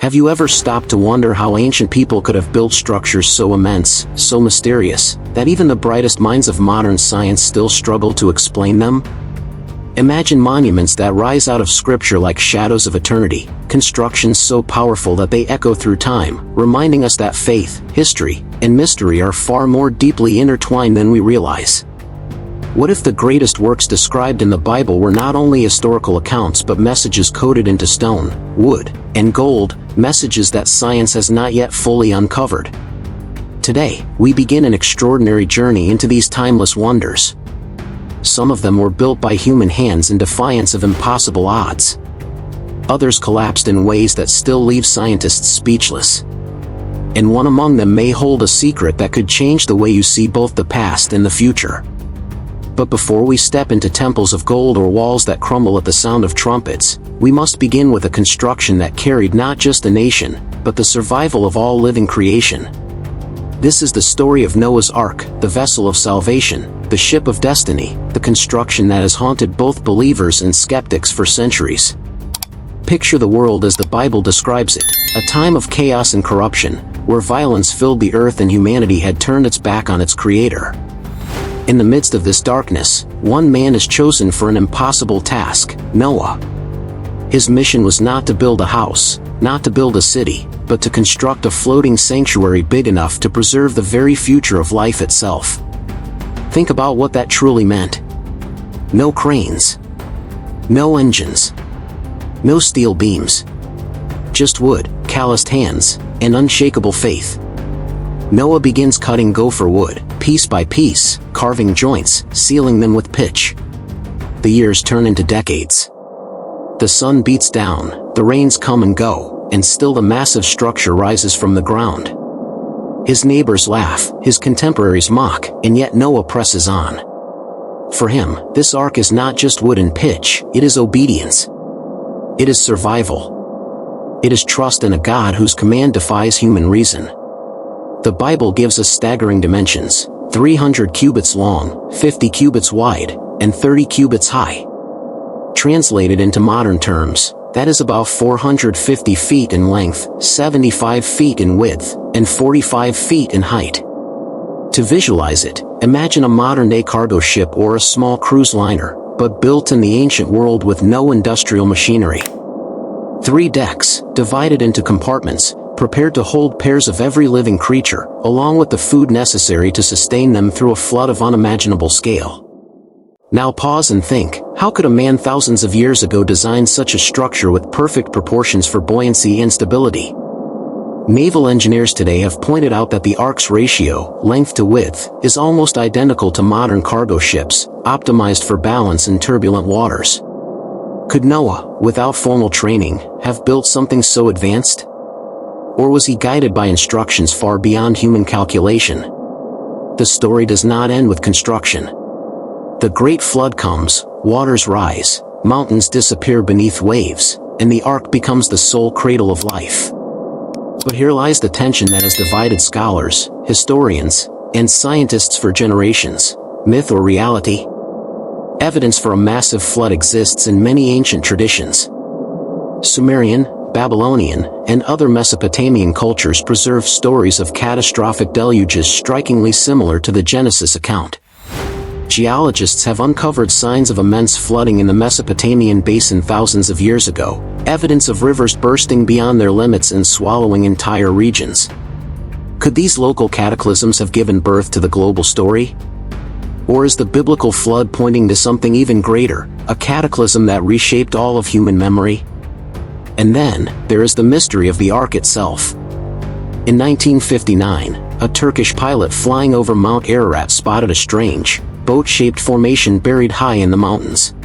Have you ever stopped to wonder how ancient people could have built structures so immense, so mysterious, that even the brightest minds of modern science still struggle to explain them? Imagine monuments that rise out of scripture like shadows of eternity, constructions so powerful that they echo through time, reminding us that faith, history, and mystery are far more deeply intertwined than we realize. What if the greatest works described in the Bible were not only historical accounts but messages coded into stone, wood, and gold, messages that science has not yet fully uncovered? Today, we begin an extraordinary journey into these timeless wonders. Some of them were built by human hands in defiance of impossible odds. Others collapsed in ways that still leave scientists speechless. And one among them may hold a secret that could change the way you see both the past and the future. But before we step into temples of gold or walls that crumble at the sound of trumpets, we must begin with a construction that carried not just a nation, but the survival of all living creation. This is the story of Noah's Ark, the vessel of salvation, the ship of destiny, the construction that has haunted both believers and skeptics for centuries. Picture the world as the Bible describes it, a time of chaos and corruption, where violence filled the earth and humanity had turned its back on its Creator. In the midst of this darkness, one man is chosen for an impossible task: Noah. His mission was not to build a house, not to build a city, but to construct a floating sanctuary big enough to preserve the very future of life itself. Think about what that truly meant. No cranes. No engines. No steel beams. Just wood, calloused hands, and unshakable faith. Noah begins cutting gopher wood, piece by piece, carving joints, sealing them with pitch. The years turn into decades. The sun beats down, the rains come and go, and still the massive structure rises from the ground. His neighbors laugh, his contemporaries mock, and yet Noah presses on. For him, this ark is not just wood and pitch, it is obedience. It is survival. It is trust in a God whose command defies human reason. The Bible gives us staggering dimensions: 300 cubits long, 50 cubits wide, and 30 cubits high. Translated into modern terms, that is about 450 feet in length, 75 feet in width, and 45 feet in height. To visualize it, imagine a modern-day cargo ship or a small cruise liner, but built in the ancient world with no industrial machinery. 3 decks, divided into compartments, prepared to hold pairs of every living creature, along with the food necessary to sustain them through a flood of unimaginable scale. Now pause and think, how could a man thousands of years ago design such a structure with perfect proportions for buoyancy and stability? Naval engineers today have pointed out that the Ark's ratio, length to width, is almost identical to modern cargo ships, optimized for balance in turbulent waters. Could Noah, without formal training, have built something so advanced? Or was he guided by instructions far beyond human calculation? The story does not end with construction. The great flood comes, waters rise, mountains disappear beneath waves, and the ark becomes the sole cradle of life. But here lies the tension that has divided scholars, historians, and scientists for generations: myth or reality? Evidence for a massive flood exists in many ancient traditions. Sumerian, Babylonian, and other Mesopotamian cultures preserve stories of catastrophic deluges strikingly similar to the Genesis account. Geologists have uncovered signs of immense flooding in the Mesopotamian basin thousands of years ago, evidence of rivers bursting beyond their limits and swallowing entire regions. Could these local cataclysms have given birth to the global story? Or is the biblical flood pointing to something even greater, a cataclysm that reshaped all of human memory? And then, there is the mystery of the Ark itself. In 1959, a Turkish pilot flying over Mount Ararat spotted a strange, boat-shaped formation buried high in the mountains.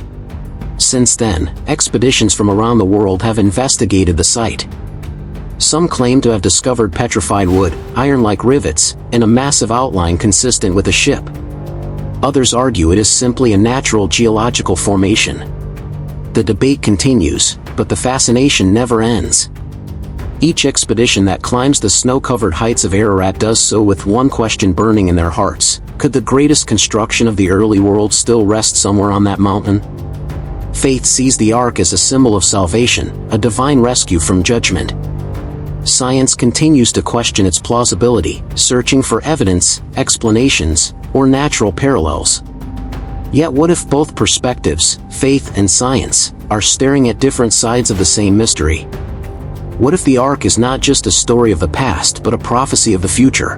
Since then, expeditions from around the world have investigated the site. Some claim to have discovered petrified wood, iron-like rivets, and a massive outline consistent with a ship. Others argue it is simply a natural geological formation. The debate continues, but the fascination never ends. Each expedition that climbs the snow-covered heights of Ararat does so with one question burning in their hearts: could the greatest construction of the early world still rest somewhere on that mountain? Faith sees the Ark as a symbol of salvation, a divine rescue from judgment. science continues to question its plausibility, searching for evidence, explanations, or natural parallels. Yet what if both perspectives, faith and science, are staring at different sides of the same mystery? What if the Ark is not just a story of the past but a prophecy of the future?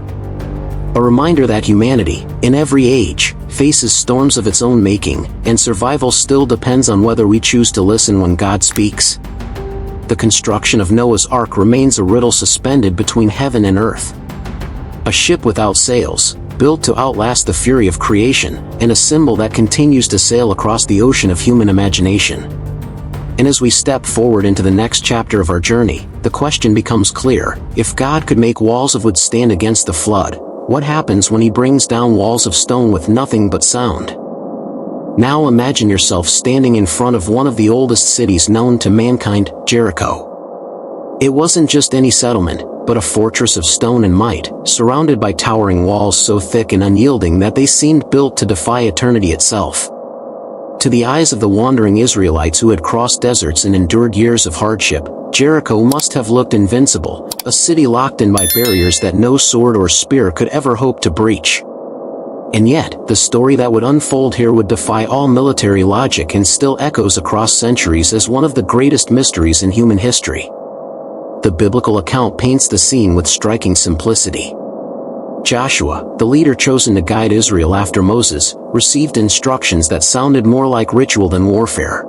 A reminder that humanity, in every age, faces storms of its own making, and survival still depends on whether we choose to listen when God speaks. The construction of Noah's Ark remains a riddle suspended between heaven and earth. A ship without sails, built to outlast the fury of creation, and a symbol that continues to sail across the ocean of human imagination. And as we step forward into the next chapter of our journey, the question becomes clear: if God could make walls of wood stand against the flood, what happens when he brings down walls of stone with nothing but sound? Now imagine yourself standing in front of one of the oldest cities known to mankind, Jericho. It wasn't just any settlement, but a fortress of stone and might, surrounded by towering walls so thick and unyielding that they seemed built to defy eternity itself. To the eyes of the wandering Israelites who had crossed deserts and endured years of hardship, Jericho must have looked invincible, a city locked in by barriers that no sword or spear could ever hope to breach. And yet, the story that would unfold here would defy all military logic and still echoes across centuries as one of the greatest mysteries in human history. The biblical account paints the scene with striking simplicity. Joshua, the leader chosen to guide Israel after Moses, received instructions that sounded more like ritual than warfare.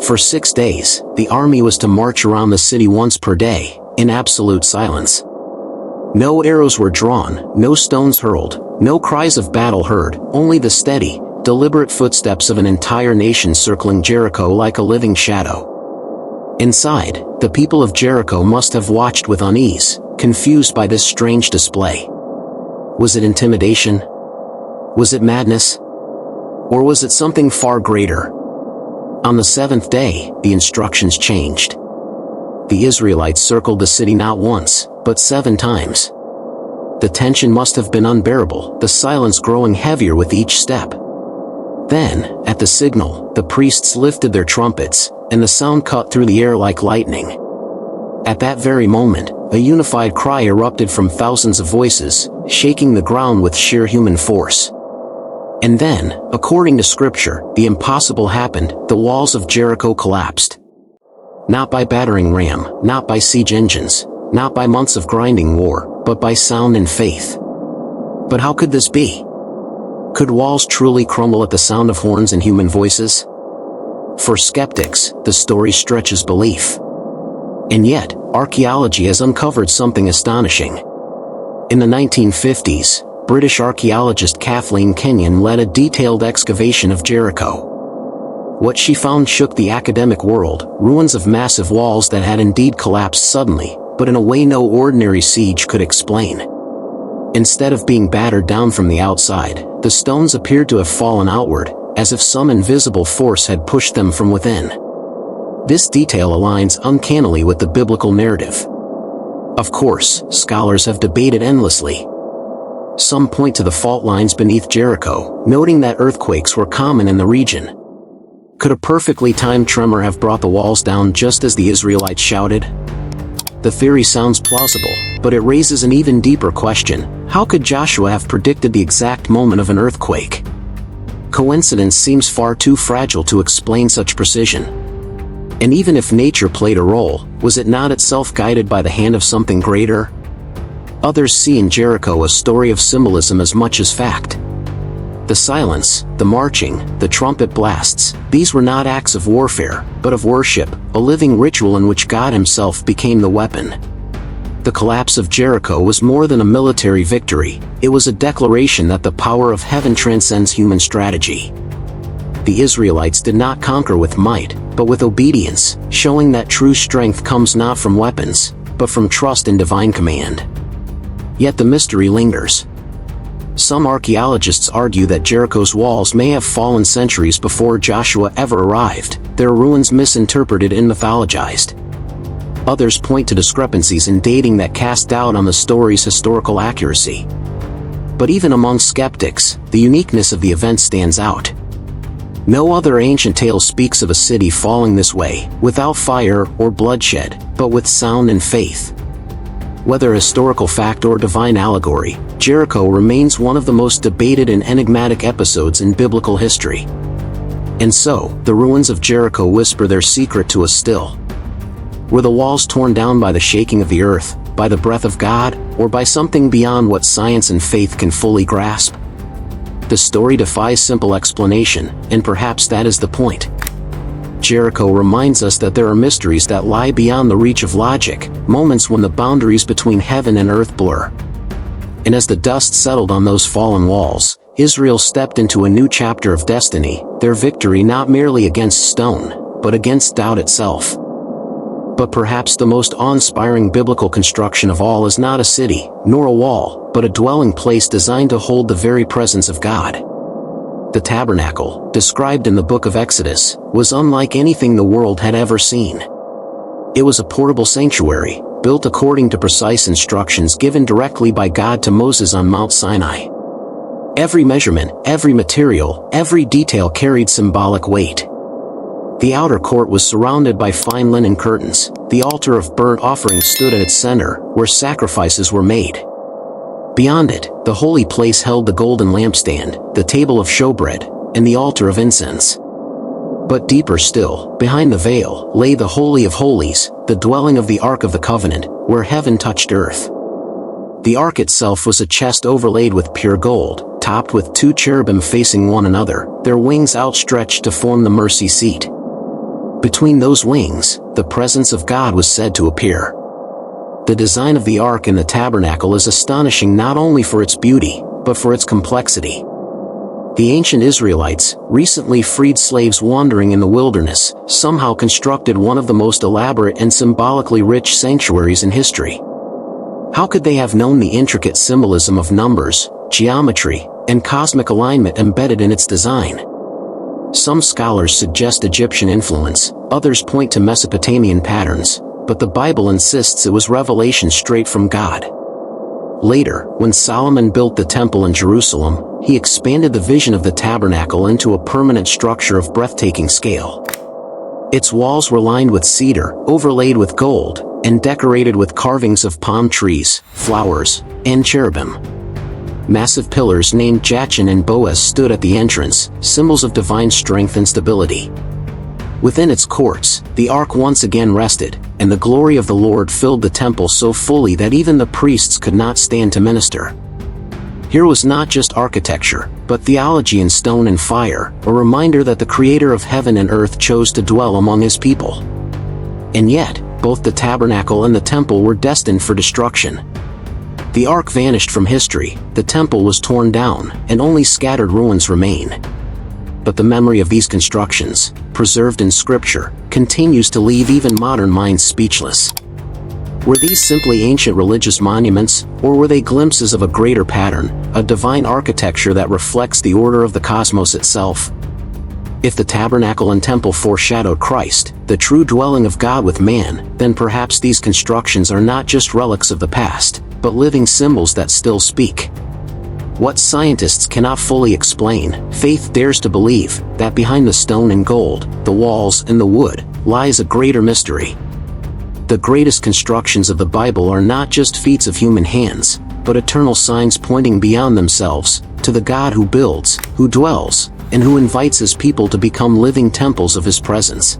For 6 days, the army was to march around the city once per day, in absolute silence. No arrows were drawn, no stones hurled, no cries of battle heard, only the steady, deliberate footsteps of an entire nation circling Jericho like a living shadow. Inside, the people of Jericho must have watched with unease, confused by this strange display. Was it intimidation? Was it madness? Or was it something far greater? On the 7th day, the instructions changed. The Israelites circled the city not once, but 7 times. The tension must have been unbearable, the silence growing heavier with each step. Then, at the signal, the priests lifted their trumpets, and the sound cut through the air like lightning. At that very moment, a unified cry erupted from thousands of voices, shaking the ground with sheer human force. And then, according to Scripture, the impossible happened: the walls of Jericho collapsed. Not by battering ram, not by siege engines, not by months of grinding war, but by sound and faith. But how could this be? Could walls truly crumble at the sound of horns and human voices? For skeptics, the story stretches belief. And yet, archaeology has uncovered something astonishing. In the 1950s, British archaeologist Kathleen Kenyon led a detailed excavation of Jericho. What she found shook the academic world: ruins of massive walls that had indeed collapsed suddenly, but in a way no ordinary siege could explain. Instead of being battered down from the outside, the stones appeared to have fallen outward, as if some invisible force had pushed them from within. This detail aligns uncannily with the biblical narrative. Of course, scholars have debated endlessly. Some point to the fault lines beneath Jericho, noting that earthquakes were common in the region. Could a perfectly timed tremor have brought the walls down just as the Israelites shouted? The theory sounds plausible, but it raises an even deeper question: how could Joshua have predicted the exact moment of an earthquake? Coincidence seems far too fragile to explain such precision. And even if nature played a role, was it not itself guided by the hand of something greater? Others see in Jericho a story of symbolism as much as fact. The silence, the marching, the trumpet blasts, these were not acts of warfare, but of worship, a living ritual in which God himself became the weapon. The collapse of Jericho was more than a military victory, it was a declaration that the power of heaven transcends human strategy. The Israelites did not conquer with might, but with obedience, showing that true strength comes not from weapons, but from trust in divine command. Yet the mystery lingers. Some archaeologists argue that Jericho's walls may have fallen centuries before Joshua ever arrived, their ruins misinterpreted and mythologized. Others point to discrepancies in dating that cast doubt on the story's historical accuracy. But even among skeptics, the uniqueness of the event stands out. No other ancient tale speaks of a city falling this way, without fire or bloodshed, but with sound and faith. Whether historical fact or divine allegory, Jericho remains one of the most debated and enigmatic episodes in biblical history. And so, the ruins of Jericho whisper their secret to us still. Were the walls torn down by the shaking of the earth, by the breath of God, or by something beyond what science and faith can fully grasp? The story defies simple explanation, and perhaps that is the point. Jericho reminds us that there are mysteries that lie beyond the reach of logic, moments when the boundaries between heaven and earth blur. And as the dust settled on those fallen walls, Israel stepped into a new chapter of destiny, their victory not merely against stone, but against doubt itself. But perhaps the most awe-inspiring biblical construction of all is not a city, nor a wall, but a dwelling place designed to hold the very presence of God. The Tabernacle, described in the book of Exodus, was unlike anything the world had ever seen. It was a portable sanctuary, built according to precise instructions given directly by God to Moses on Mount Sinai. Every measurement, every material, every detail carried symbolic weight. The outer court was surrounded by fine linen curtains. The altar of burnt offerings stood at its center, where sacrifices were made. Beyond it, the holy place held the golden lampstand, the table of showbread, and the altar of incense. But deeper still, behind the veil, lay the Holy of Holies, the dwelling of the Ark of the Covenant, where heaven touched earth. The Ark itself was a chest overlaid with pure gold, topped with two cherubim facing one another, their wings outstretched to form the mercy seat. Between those wings, the presence of God was said to appear. The design of the Ark in the Tabernacle is astonishing not only for its beauty, but for its complexity. The ancient Israelites, recently freed slaves wandering in the wilderness, somehow constructed one of the most elaborate and symbolically rich sanctuaries in history. How could they have known the intricate symbolism of numbers, geometry, and cosmic alignment embedded in its design? Some scholars suggest Egyptian influence, others point to Mesopotamian patterns, but the Bible insists it was revelation straight from God. Later, when Solomon built the temple in Jerusalem, he expanded the vision of the tabernacle into a permanent structure of breathtaking scale. Its walls were lined with cedar, overlaid with gold, and decorated with carvings of palm trees, flowers, and cherubim. Massive pillars named Jachin and Boaz stood at the entrance, symbols of divine strength and stability. Within its courts, the ark once again rested, and the glory of the Lord filled the temple so fully that even the priests could not stand to minister. Here was not just architecture, but theology in stone and fire, a reminder that the Creator of heaven and earth chose to dwell among His people. And yet, both the tabernacle and the temple were destined for destruction. The ark vanished from history, the temple was torn down, and only scattered ruins remain. But the memory of these constructions, preserved in Scripture, continues to leave even modern minds speechless. Were these simply ancient religious monuments, or were they glimpses of a greater pattern, a divine architecture that reflects the order of the cosmos itself? If the tabernacle and temple foreshadowed Christ, the true dwelling of God with man, then perhaps these constructions are not just relics of the past, but living symbols that still speak. What scientists cannot fully explain, faith dares to believe that behind the stone and gold, the walls and the wood, lies a greater mystery. The greatest constructions of the Bible are not just feats of human hands, but eternal signs pointing beyond themselves, to the God who builds, who dwells, and who invites His people to become living temples of His presence.